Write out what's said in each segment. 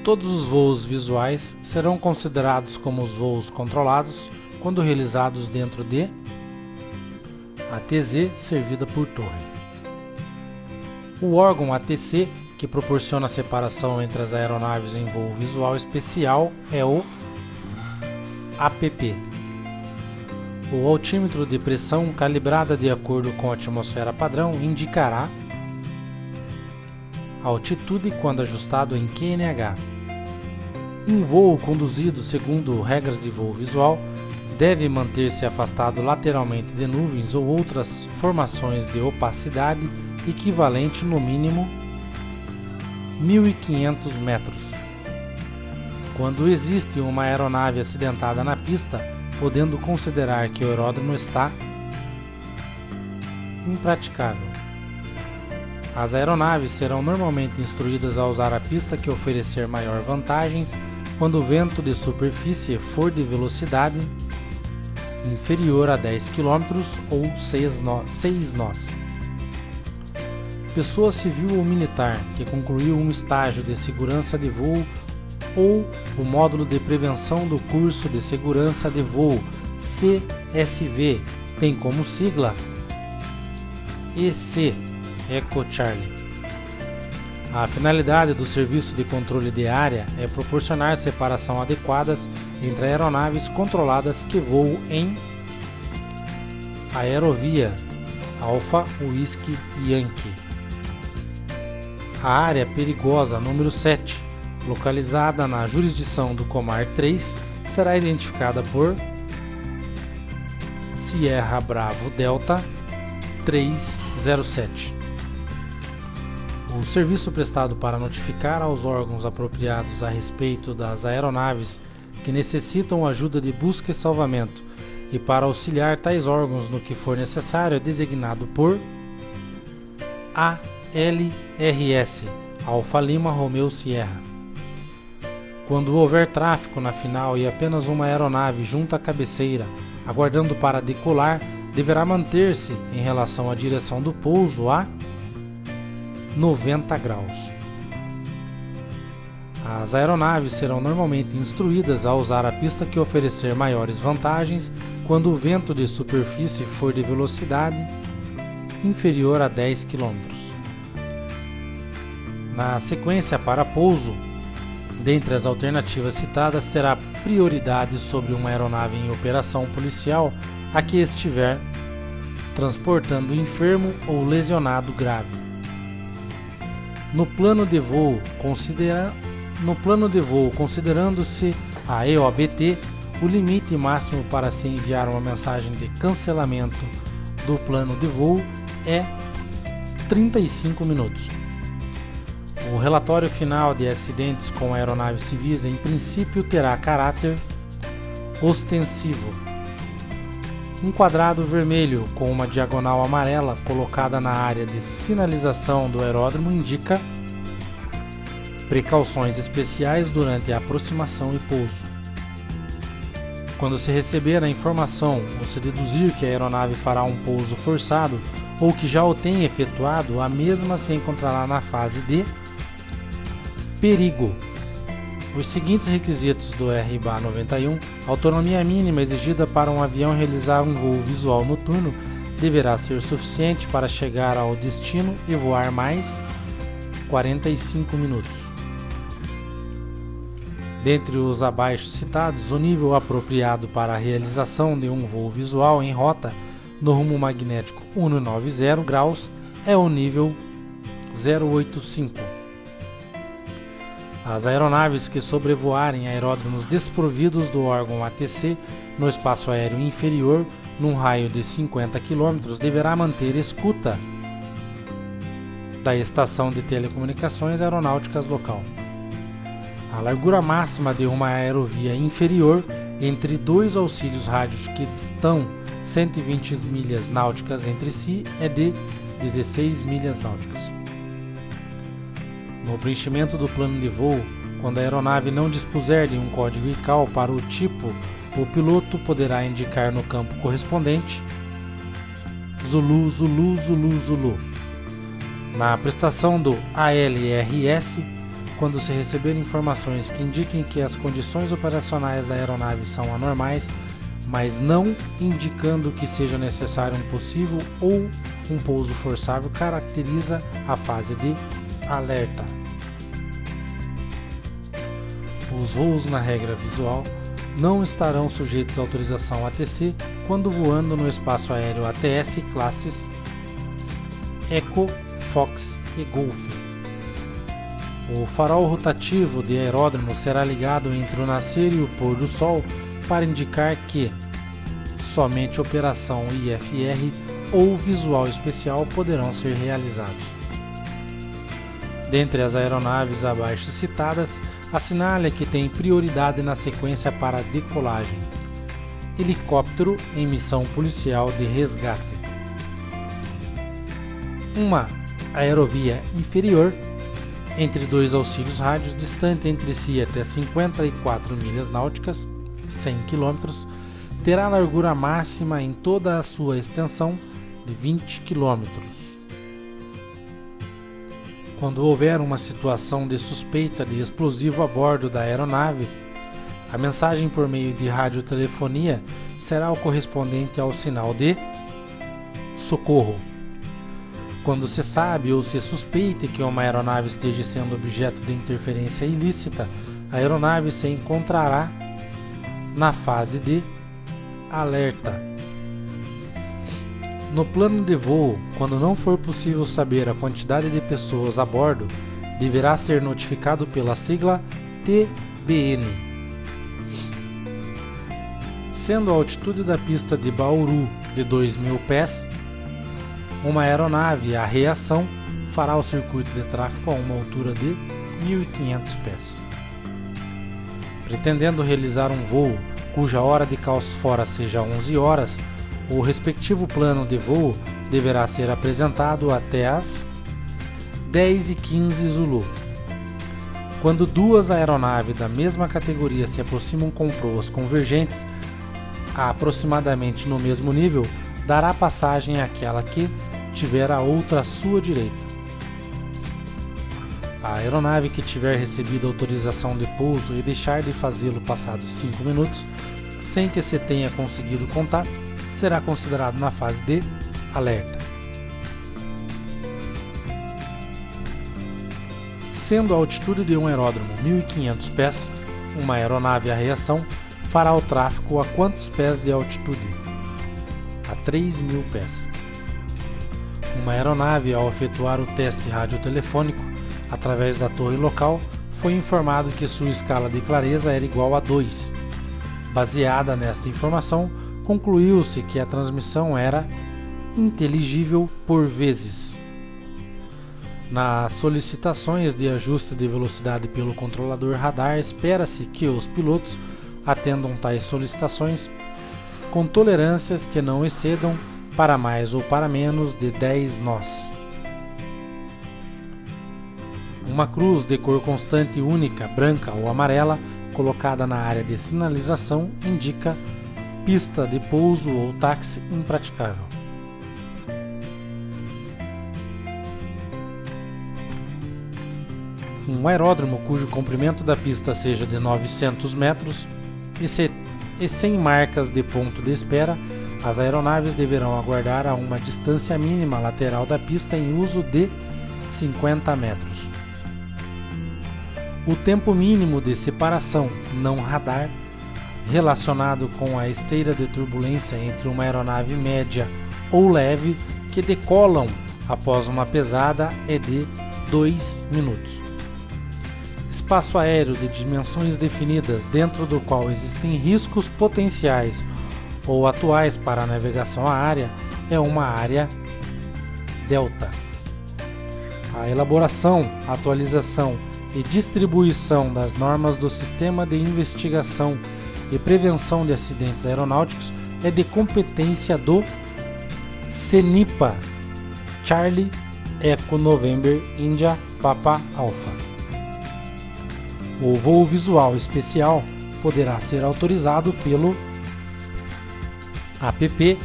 Todos os voos visuais serão considerados como os voos controlados quando realizados dentro de ATZ servida por torre. O órgão ATC, que proporciona a separação entre as aeronaves em voo visual especial, é o APP. O altímetro de pressão, calibrada de acordo com a atmosfera padrão, indicará a altitude quando ajustado em QNH. Um voo conduzido segundo regras de voo visual deve manter-se afastado lateralmente de nuvens ou outras formações de opacidade equivalente no mínimo 1.500 metros. Quando existe uma aeronave acidentada na pista, podendo considerar que o aeródromo está impraticável. As aeronaves serão normalmente instruídas a usar a pista que oferecer maior vantagens quando o vento de superfície for de velocidade inferior a 10 km ou 6 nós. Pessoa civil ou militar que concluiu um estágio de segurança de voo ou o módulo de prevenção do curso de segurança de voo CSV tem como sigla EC Echo Charlie. A finalidade do serviço de controle de área é proporcionar separação adequadas entre aeronaves controladas que voam em aerovia Alpha Whisky Yankee. A área perigosa número 7, localizada na jurisdição do Comar 3, será identificada por Sierra Bravo Delta 307. O serviço prestado para notificar aos órgãos apropriados a respeito das aeronaves que necessitam ajuda de busca e salvamento e para auxiliar tais órgãos no que for necessário é designado por ALRS, Alfa Lima Romeo Sierra. Quando houver tráfego na final e apenas uma aeronave junto à cabeceira, aguardando para decolar, deverá manter-se em relação à direção do pouso a 90 graus. As aeronaves serão normalmente instruídas a usar a pista que oferecer maiores vantagens quando o vento de superfície for de velocidade inferior a 10 km. Na sequência para pouso, dentre as alternativas citadas, terá prioridade sobre uma aeronave em operação policial a que estiver transportando enfermo ou lesionado grave. No plano de voo, considerando-se a EOBT, o limite máximo para se enviar uma mensagem de cancelamento do plano de voo é 35 minutos. O relatório final de acidentes com aeronaves civis, em princípio, terá caráter ostensivo. Um quadrado vermelho com uma diagonal amarela colocada na área de sinalização do aeródromo indica precauções especiais durante a aproximação e pouso. Quando se receber a informação ou se deduzir que a aeronave fará um pouso forçado ou que já o tenha efetuado, a mesma se encontrará na fase de perigo. Os seguintes requisitos do RBA 91, autonomia mínima exigida para um avião realizar um voo visual noturno deverá ser suficiente para chegar ao destino e voar mais 45 minutos. Dentre os abaixo citados, o nível apropriado para a realização de um voo visual em rota no rumo magnético 190 graus é o nível 085. As aeronaves que sobrevoarem aeródromos desprovidos do órgão ATC no espaço aéreo inferior, num raio de 50 km, deverá manter escuta da estação de telecomunicações aeronáuticas local. A largura máxima de uma aerovia inferior entre dois auxílios rádios que estão 120 milhas náuticas entre si é de 16 milhas náuticas. No preenchimento do plano de voo, quando a aeronave não dispuser de um código ICAO para o tipo, o piloto poderá indicar no campo correspondente Zulu, Zulu, Zulu, Zulu. Na prestação do ALRS, quando se receber informações que indiquem que as condições operacionais da aeronave são anormais, mas não indicando que seja necessário um possível ou um pouso forçável, caracteriza a fase de alerta. Os voos na regra visual não estarão sujeitos à autorização ATC quando voando no espaço aéreo ATS classes Echo, Fox e Golf. O farol rotativo de aeródromo será ligado entre o nascer e o pôr do sol para indicar que somente operação IFR ou visual especial poderão ser realizados. Dentre as aeronaves abaixo citadas, assinale que tem prioridade na sequência para decolagem. Helicóptero em missão policial de resgate. Uma aerovia inferior, entre dois auxílios rádios, distante entre si até 54 milhas náuticas, 100 km, terá largura máxima em toda a sua extensão de 20 km. Quando houver uma situação de suspeita de explosivo a bordo da aeronave, a mensagem por meio de radiotelefonia será o correspondente ao sinal de socorro. Quando se sabe ou se suspeite que uma aeronave esteja sendo objeto de interferência ilícita, a aeronave se encontrará na fase de alerta. No plano de voo, quando não for possível saber a quantidade de pessoas a bordo, deverá ser notificado pela sigla TBN. Sendo a altitude da pista de Bauru de 2.000 pés, uma aeronave a reação fará o circuito de tráfego a uma altura de 1.500 pés. Pretendendo realizar um voo cuja hora de caos fora seja 11 horas, o respectivo plano de voo deverá ser apresentado até as 10h15 Zulu. Quando duas aeronaves da mesma categoria se aproximam com proas convergentes, aproximadamente no mesmo nível, dará passagem àquela que tiver a outra à sua direita. A aeronave que tiver recebido autorização de pouso e deixar de fazê-lo passados 5 minutos, sem que se tenha conseguido contato, será considerado na fase de alerta. Sendo a altitude de um aeródromo 1.500 pés, uma aeronave a reação fará o tráfego a quantos pés de altitude? A 3.000 pés. Uma aeronave, ao efetuar o teste radiotelefônico através da torre local, foi informado que sua escala de clareza era igual a 2. Baseada nesta informação, concluiu-se que a transmissão era inteligível por vezes. Nas solicitações de ajuste de velocidade pelo controlador radar, espera-se que os pilotos atendam tais solicitações com tolerâncias que não excedam para mais ou para menos de 10 nós. Uma cruz de cor constante única, branca ou amarela, colocada na área de sinalização, indica pista de pouso ou táxi impraticável. Um aeródromo cujo comprimento da pista seja de 900 metros e sem marcas de ponto de espera, as aeronaves deverão aguardar a uma distância mínima lateral da pista em uso de 50 metros. O tempo mínimo de separação não radar relacionado com a esteira de turbulência entre uma aeronave média ou leve que decolam após uma pesada é de 2 minutos. Espaço aéreo de dimensões definidas dentro do qual existem riscos potenciais ou atuais para a navegação aérea é uma área delta. A elaboração, atualização e distribuição das normas do Sistema de Investigação e Prevenção de Acidentes Aeronáuticos é de competência do CENIPA, Charlie Echo November India Papa Alpha. O voo visual especial poderá ser autorizado pelo APP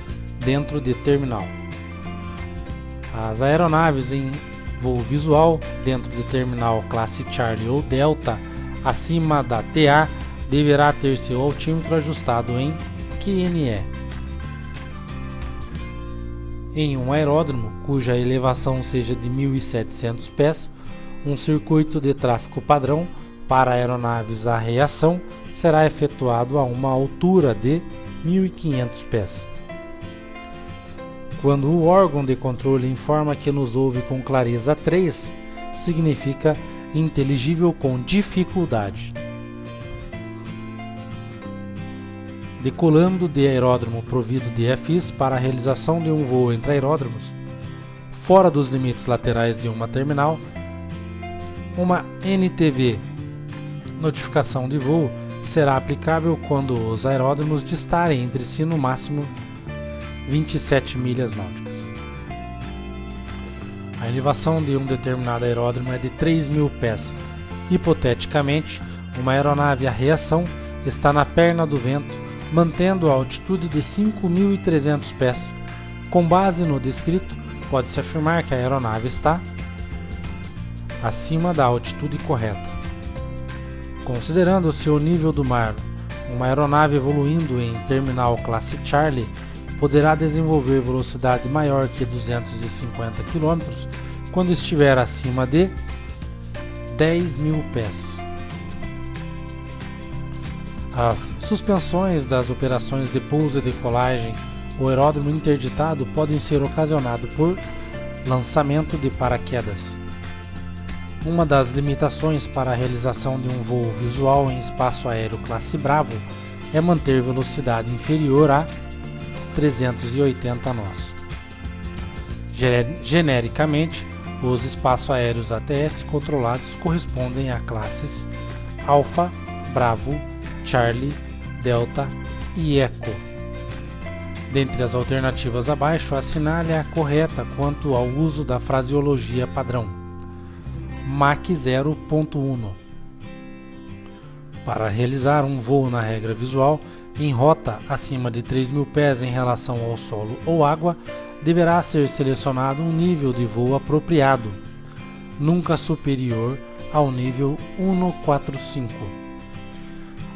dentro de terminal. As aeronaves em voo visual dentro de terminal classe Charlie ou Delta acima da TA deverá ter seu altímetro ajustado em QNE. Em um aeródromo cuja elevação seja de 1.700 pés, um circuito de tráfego padrão para aeronaves a reação será efetuado a uma altura de 1.500 pés. Quando o órgão de controle informa que nos ouve com clareza 3, significa inteligível com dificuldade. Decolando de aeródromo provido de FIs para a realização de um voo entre aeródromos, fora dos limites laterais de uma terminal, uma NTV, notificação de voo, será aplicável quando os aeródromos distarem entre si no máximo 27 milhas náuticas. A elevação de um determinado aeródromo é de 3.000 pés. Hipoteticamente, uma aeronave a reação está na perna do vento, mantendo a altitude de 5.300 pés. Com base no descrito, pode-se afirmar que a aeronave está acima da altitude correta. Considerando o seu nível do mar, uma aeronave evoluindo em terminal classe Charlie poderá desenvolver velocidade maior que 250 km quando estiver acima de 10.000 pés. As suspensões das operações de pouso e decolagem ou aeródromo interditado podem ser ocasionadas por lançamento de paraquedas. Uma das limitações para a realização de um voo visual em espaço aéreo classe Bravo é manter velocidade inferior a 380 nós. Genericamente, os espaços aéreos ATS controlados correspondem a classes Alfa, Bravo, Charlie, Delta e Echo. Dentre as alternativas abaixo, assinale a correta quanto ao uso da fraseologia padrão. Mach 0.1. Para realizar um voo na regra visual, em rota acima de 3.000 pés em relação ao solo ou água, deverá ser selecionado um nível de voo apropriado, nunca superior ao nível 145.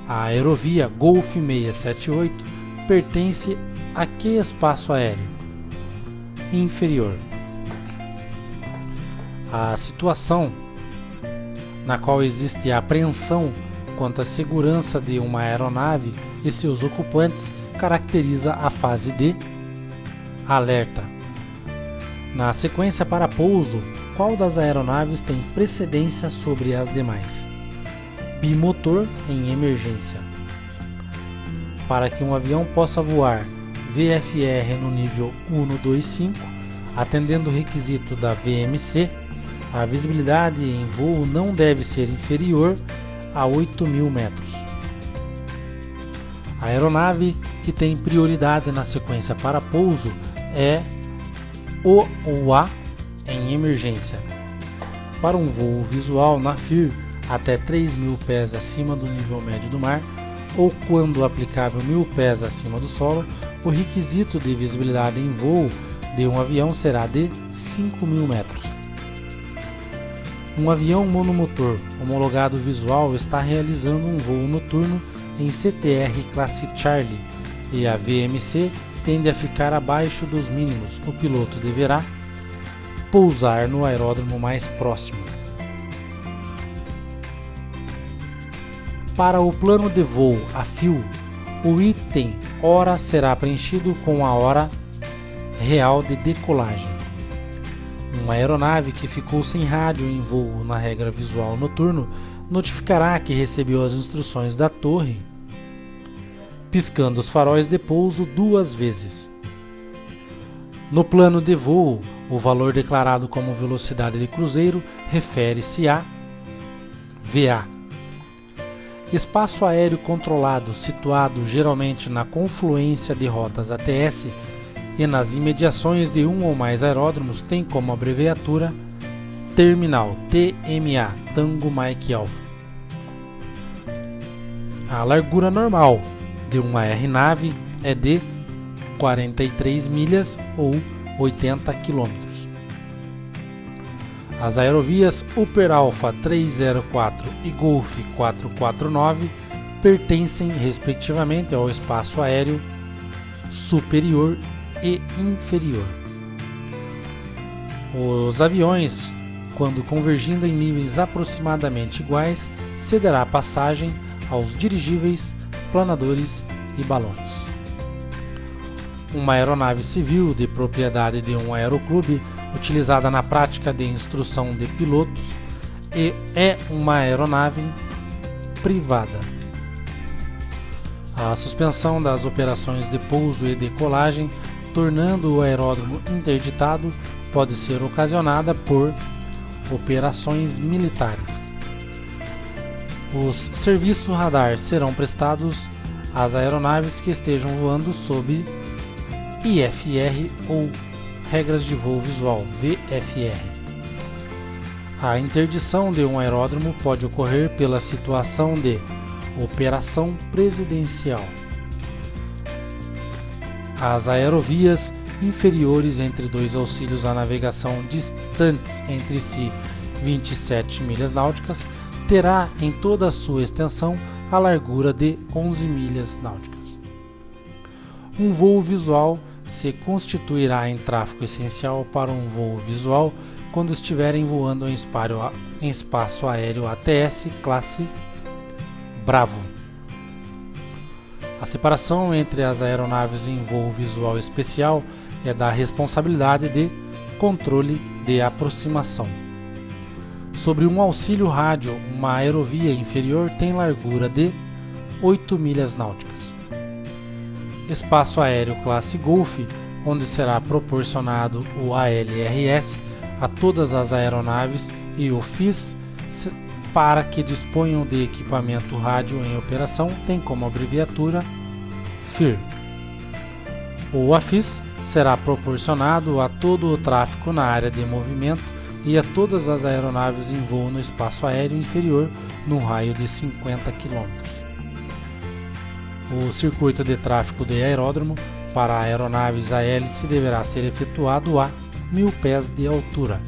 A aerovia Golf 678 pertence a que espaço aéreo? Inferior. A situação na qual existe a apreensão quanto à segurança de uma aeronave e seus ocupantes caracteriza a fase de alerta. Na sequência para pouso, qual das aeronaves tem precedência sobre as demais? Bimotor em emergência. Para que um avião possa voar VFR no nível 125, atendendo o requisito da VMC, a visibilidade em voo não deve ser inferior a 8.000 metros. A aeronave que tem prioridade na sequência para pouso é o ou a em emergência. Para um voo visual na FIR até 3.000 pés acima do nível médio do mar, ou quando aplicável 1.000 pés acima do solo, o requisito de visibilidade em voo de um avião será de 5.000 metros. Um avião monomotor homologado visual está realizando um voo noturno em CTR classe Charlie e a VMC tende a ficar abaixo dos mínimos. O piloto deverá pousar no aeródromo mais próximo. Para o plano de voo a fio, o item hora será preenchido com a hora real de decolagem. Uma aeronave que ficou sem rádio em voo na regra visual noturno notificará que recebeu as instruções da torre, piscando os faróis de pouso 2 vezes. No plano de voo, o valor declarado como velocidade de cruzeiro refere-se a VA. Espaço aéreo controlado situado geralmente na confluência de rotas ATS e nas imediações de um ou mais aeródromos tem como abreviatura Terminal TMA, Tango Mike Alpha. A largura normal de uma aeronave é de 43 milhas ou 80 km. As aerovias Upper Alpha 304 e Golf 449 pertencem, respectivamente, ao espaço aéreo superior e inferior. Os aviões, quando convergindo em níveis aproximadamente iguais, cederá passagem aos dirigíveis, planadores e balões. Uma aeronave civil de propriedade de um aeroclube, utilizada na prática de instrução de pilotos, é uma aeronave privada. A suspensão das operações de pouso e decolagem, tornando o aeródromo interditado, pode ser ocasionada por operações militares. Os serviços radar serão prestados às aeronaves que estejam voando sob IFR ou Regras de Voo Visual, VFR. A interdição de um aeródromo pode ocorrer pela situação de operação presidencial. As aerovias inferiores entre dois auxílios à navegação distantes entre si 27 milhas náuticas terá em toda a sua extensão a largura de 11 milhas náuticas. Um voo visual se constituirá em tráfego essencial para um voo visual quando estiverem voando em espaço aéreo ATS classe Bravo. A separação entre as aeronaves em voo visual especial é da responsabilidade de controle de aproximação. Sobre um auxílio rádio, uma aerovia inferior tem largura de 8 milhas náuticas. Espaço aéreo classe Golf, onde será proporcionado o ALRS a todas as aeronaves e o FIS para que disponham de equipamento rádio em operação, tem como abreviatura FIR. O AFIS será proporcionado a todo o tráfego na área de movimento e a todas as aeronaves em voo no espaço aéreo inferior num raio de 50 km. O circuito de tráfego de aeródromo para aeronaves a hélice deverá ser efetuado a 1000 pés de altura.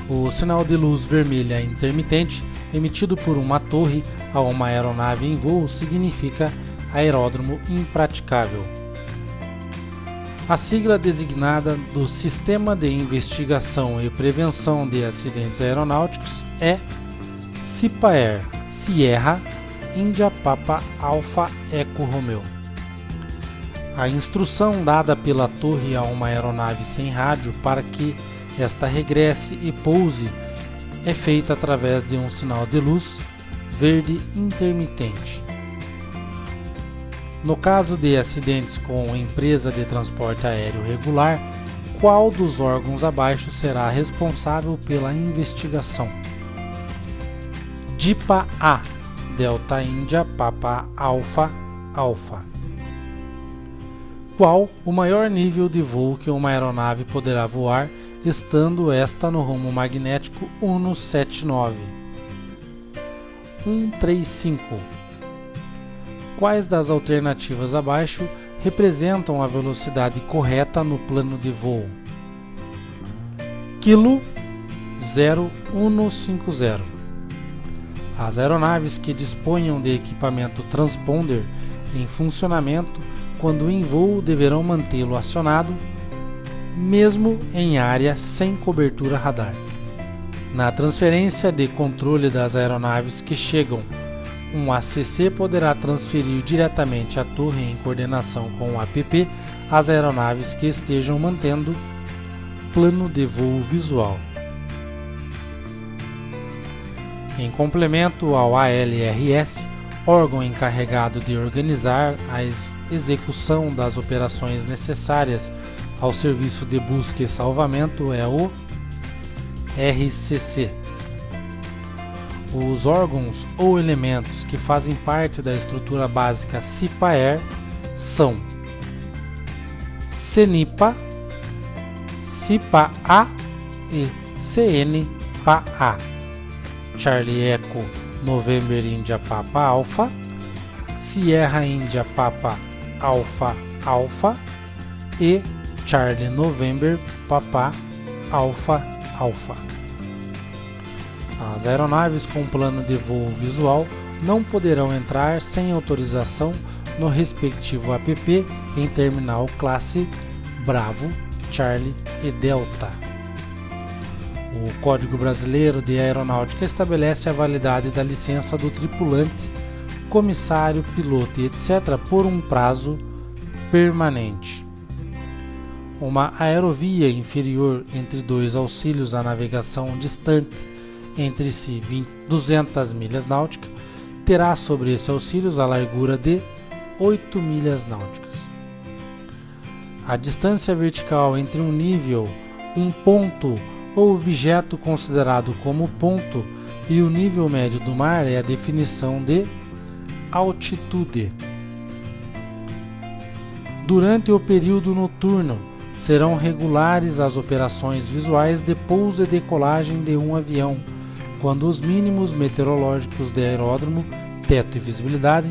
O sinal de luz vermelha intermitente emitido por uma torre a uma aeronave em voo significa aeródromo impraticável. A sigla designada do Sistema de Investigação e Prevenção de Acidentes Aeronáuticos é CIPAER, Sierra, Índia Papa Alfa Eco Romeo. A instrução dada pela torre a uma aeronave sem rádio para que esta regresse e pouse é feita através de um sinal de luz verde intermitente. No caso de acidentes com empresa de transporte aéreo regular, qual dos órgãos abaixo será responsável pela investigação? DIPA A, Delta Índia Papa Alfa Alfa. Qual o maior nível de voo que uma aeronave poderá voar, estando esta no rumo magnético 179? 135. Quais das alternativas abaixo representam a velocidade correta no plano de voo? Kilo 0150. As aeronaves que disponham de equipamento transponder em funcionamento quando em voo deverão mantê-lo acionado, mesmo em área sem cobertura radar. Na transferência de controle das aeronaves que chegam, um ACC poderá transferir diretamente a torre em coordenação com o APP as aeronaves que estejam mantendo plano de voo visual. Em complemento ao ALRS, órgão encarregado de organizar a execução das operações necessárias ao serviço de busca e salvamento é o RCC. Os órgãos ou elementos que fazem parte da estrutura básica CIPAER são CENIPA, CIPA-A e CNPA. Charlie Echo November India Papa Alpha, Sierra India Papa Alpha Alpha e Charlie November Papa Alpha alfa. As aeronaves com plano de voo visual não poderão entrar sem autorização no respectivo APP em terminal classe Bravo, Charlie e Delta. O Código Brasileiro de Aeronáutica estabelece a validade da licença do tripulante, comissário, piloto e etc. por um prazo permanente. Uma aerovia inferior entre dois auxílios à navegação distante entre si 200 milhas náuticas terá sobre esses auxílios a largura de 8 milhas náuticas. A distância vertical entre um nível, um ponto ou objeto considerado como ponto e o nível médio do mar é a definição de altitude. Durante o período noturno, serão regulares as operações visuais de pouso e decolagem de um avião, quando os mínimos meteorológicos de aeródromo, teto e visibilidade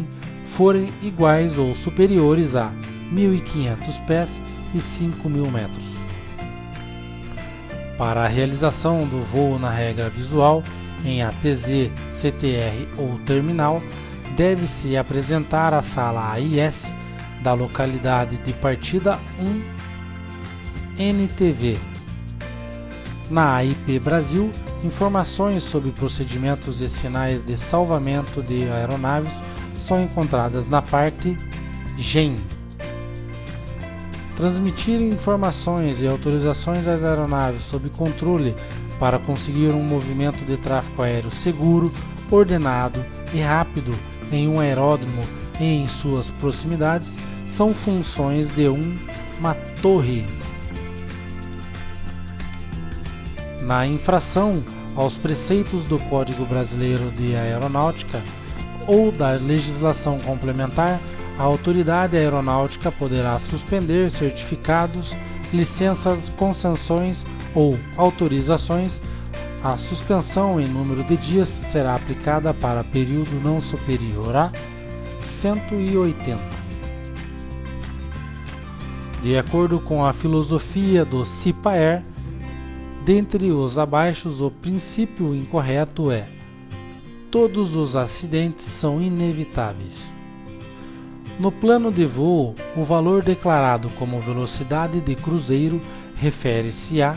forem iguais ou superiores a 1.500 pés e 5.000 metros. Para a realização do voo na regra visual, em ATZ, CTR ou terminal, deve-se apresentar à sala AIS da localidade de partida 1 NTV. Na AIP Brasil, informações sobre procedimentos e sinais de salvamento de aeronaves são encontradas na parte GEM. Transmitir informações e autorizações às aeronaves sob controle para conseguir um movimento de tráfego aéreo seguro, ordenado e rápido em um aeródromo e em suas proximidades são funções de uma torre. Na infração aos preceitos do Código Brasileiro de Aeronáutica ou da legislação complementar, a autoridade aeronáutica poderá suspender certificados, licenças, concessões ou autorizações. A suspensão em número de dias será aplicada para período não superior a 180. De acordo com a filosofia do CIPAER, dentre os abaixo, o princípio incorreto é: todos os acidentes são inevitáveis. No plano de voo, o valor declarado como velocidade de cruzeiro refere-se a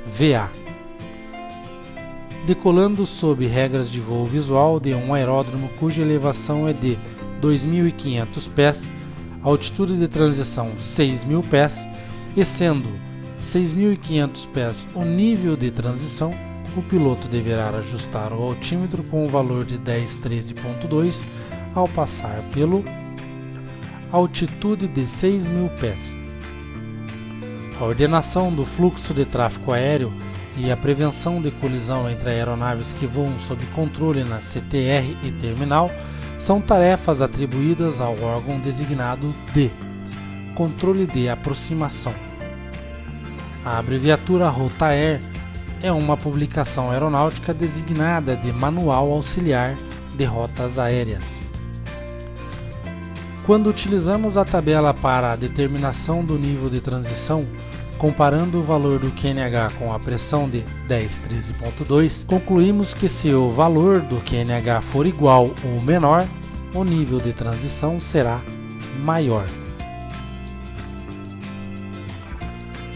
VA. Decolando sob regras de voo visual de um aeródromo cuja elevação é de 2.500 pés, altitude de transição 6.000 pés, e sendo 6.500 pés o nível de transição, o piloto deverá ajustar o altímetro com o valor de 1013.2 ao passar pelo altitude de 6.000 pés. A ordenação do fluxo de tráfego aéreo e a prevenção de colisão entre aeronaves que voam sob controle na CTR e terminal são tarefas atribuídas ao órgão designado de Controle de Aproximação. A abreviatura ROTAER é uma publicação aeronáutica designada de Manual Auxiliar de Rotas Aéreas. Quando utilizamos a tabela para a determinação do nível de transição, comparando o valor do QNH com a pressão de 1013.2, concluímos que se o valor do QNH for igual ou menor, o nível de transição será maior.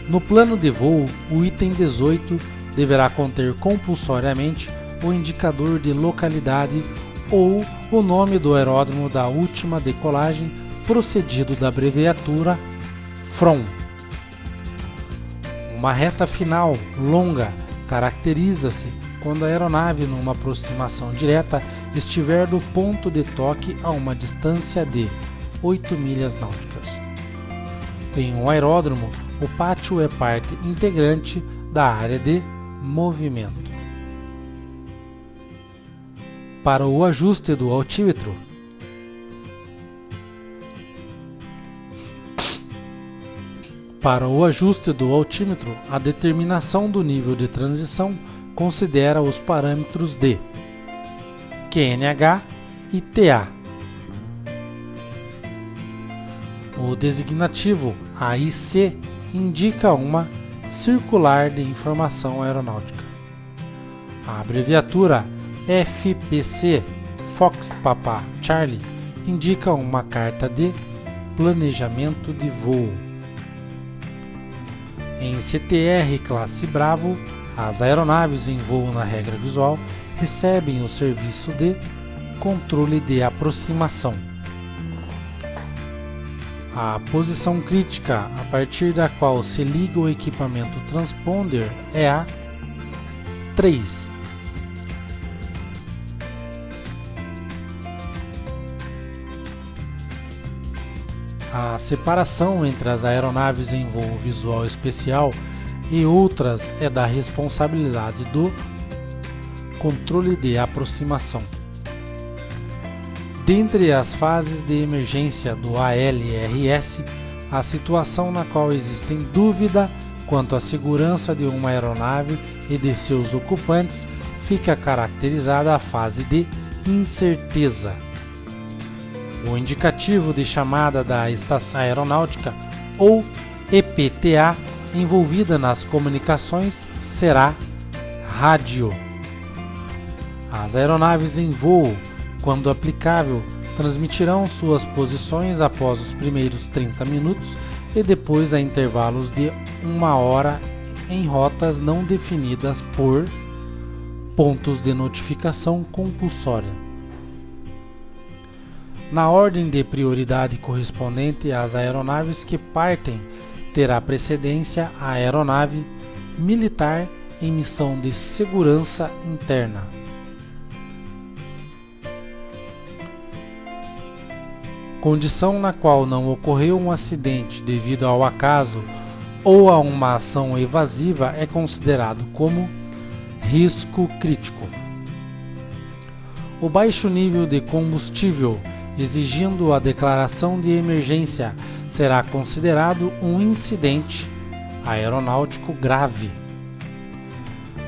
No plano de voo, o item 18 deverá conter compulsoriamente o indicador de localidade ou o nome do aeródromo da última decolagem, procedido da abreviatura FROM. Uma reta final longa caracteriza-se quando a aeronave, numa aproximação direta, estiver do ponto de toque a uma distância de 8 milhas náuticas. Em um aeródromo, o pátio é parte integrante da área de movimento. Para o ajuste do altímetro, a determinação do nível de transição considera os parâmetros de QNH e TA. O designativo AIC indica uma Circular de Informação Aeronáutica. A abreviatura FPC, Fox Papa Charlie, indica uma carta de planejamento de voo. Em CTR Classe Bravo, as aeronaves em voo na regra visual recebem o serviço de controle de aproximação. A posição crítica a partir da qual se liga o equipamento transponder é a 3. A separação entre as aeronaves em voo visual especial e outras é da responsabilidade do controle de aproximação. Dentre as fases de emergência do ALRS, a situação na qual existem dúvida quanto à segurança de uma aeronave e de seus ocupantes fica caracterizada a fase de incerteza. O indicativo de chamada da estação aeronáutica ou EPTA envolvida nas comunicações será rádio. As aeronaves em voo, quando aplicável, transmitirão suas posições após os primeiros 30 minutos e depois a intervalos de 1 hora em rotas não definidas por pontos de notificação compulsória. Na ordem de prioridade correspondente às aeronaves que partem, terá precedência a aeronave militar em missão de segurança interna. Condição na qual não ocorreu um acidente devido ao acaso ou a uma ação evasiva é considerado como risco crítico. O baixo nível de combustível, exigindo a declaração de emergência, será considerado um incidente aeronáutico grave.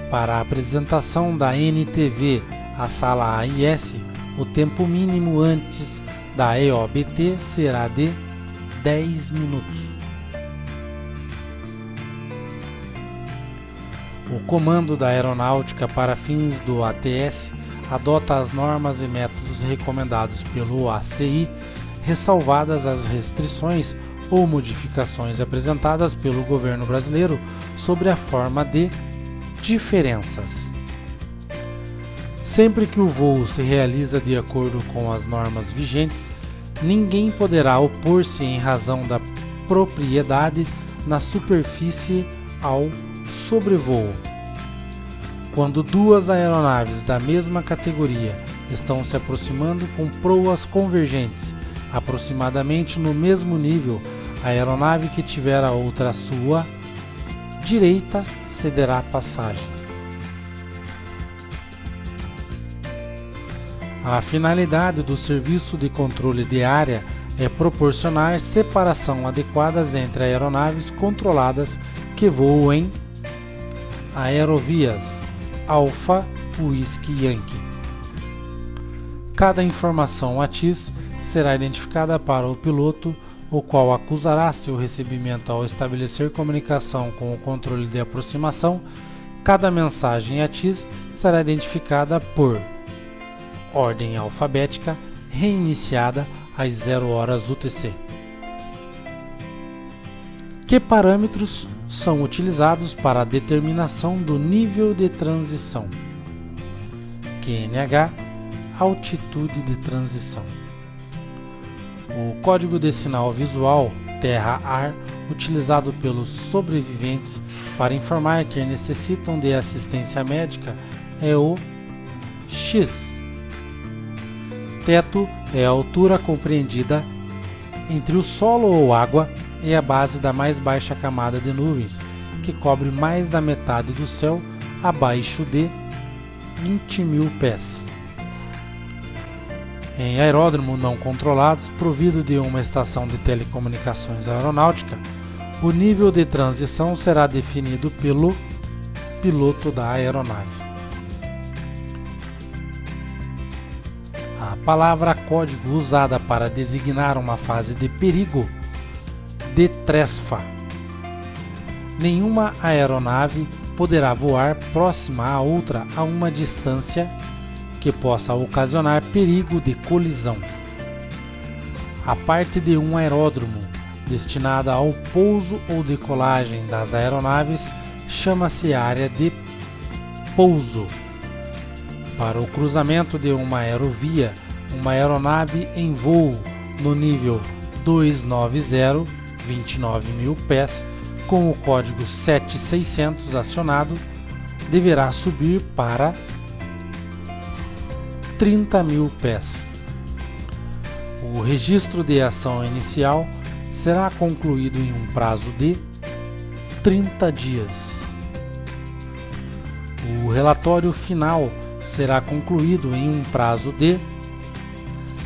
Para a apresentação da NTV à sala AIS, o tempo mínimo antes da EOBT será de 10 minutos. O Comando da Aeronáutica para fins do ATS adota as normas e métodos recomendados pelo ACI, ressalvadas as restrições ou modificações apresentadas pelo governo brasileiro sobre a forma de diferenças. Sempre que o voo se realiza de acordo com as normas vigentes, ninguém poderá opor-se em razão da propriedade na superfície ao sobrevoo. Quando duas aeronaves da mesma categoria estão se aproximando com proas convergentes, aproximadamente no mesmo nível, a aeronave que tiver a outra à sua direita cederá passagem. A finalidade do serviço de controle de área é proporcionar separação adequada entre aeronaves controladas que voam em aerovias Alpha Whisky Yankee. Cada informação ATIS será identificada para o piloto, o qual acusará seu recebimento ao estabelecer comunicação com o controle de aproximação. Cada mensagem ATIS será identificada por ordem alfabética reiniciada às 0 horas UTC. Que parâmetros são utilizados para a determinação do nível de transição? QNH, altitude de transição. O código de sinal visual terra-ar utilizado pelos sobreviventes para informar que necessitam de assistência médica é o X. Teto é a altura compreendida entre o solo ou água e a base da mais baixa camada de nuvens, que cobre mais da metade do céu abaixo de 20.000 pés. Em aeródromo não controlados, provido de uma estação de telecomunicações aeronáutica, o nível de transição será definido pelo piloto da aeronave. A palavra código usada para designar uma fase de perigo, DTRESFA. nenhuma aeronave poderá voar próxima a outra a uma distância que possa ocasionar perigo de colisão. A parte de um aeródromo destinada ao pouso ou decolagem das aeronaves chama-se área de pouso. Para o cruzamento de uma aerovia, uma aeronave em voo no nível 290, 29.000 pés, com o código 7600 acionado, deverá subir para 30.000 pés. O registro de ação inicial será concluído em um prazo de 30 dias. O relatório final será concluído em um prazo de...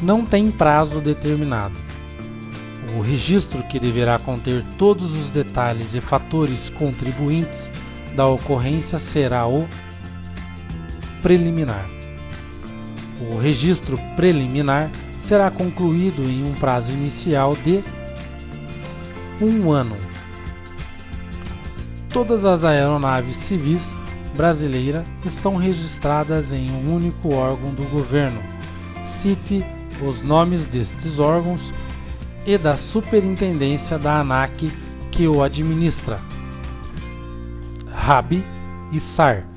Não tem prazo determinado. O registro, que deverá conter todos os detalhes e fatores contribuintes da ocorrência, será o preliminar. O registro preliminar será concluído em um prazo inicial de 1 ano. Todas as aeronaves civis brasileiras estão registradas em um único órgão do governo. Cite os nomes destes órgãos e da superintendência da ANAC que o administra: RAB e SAR.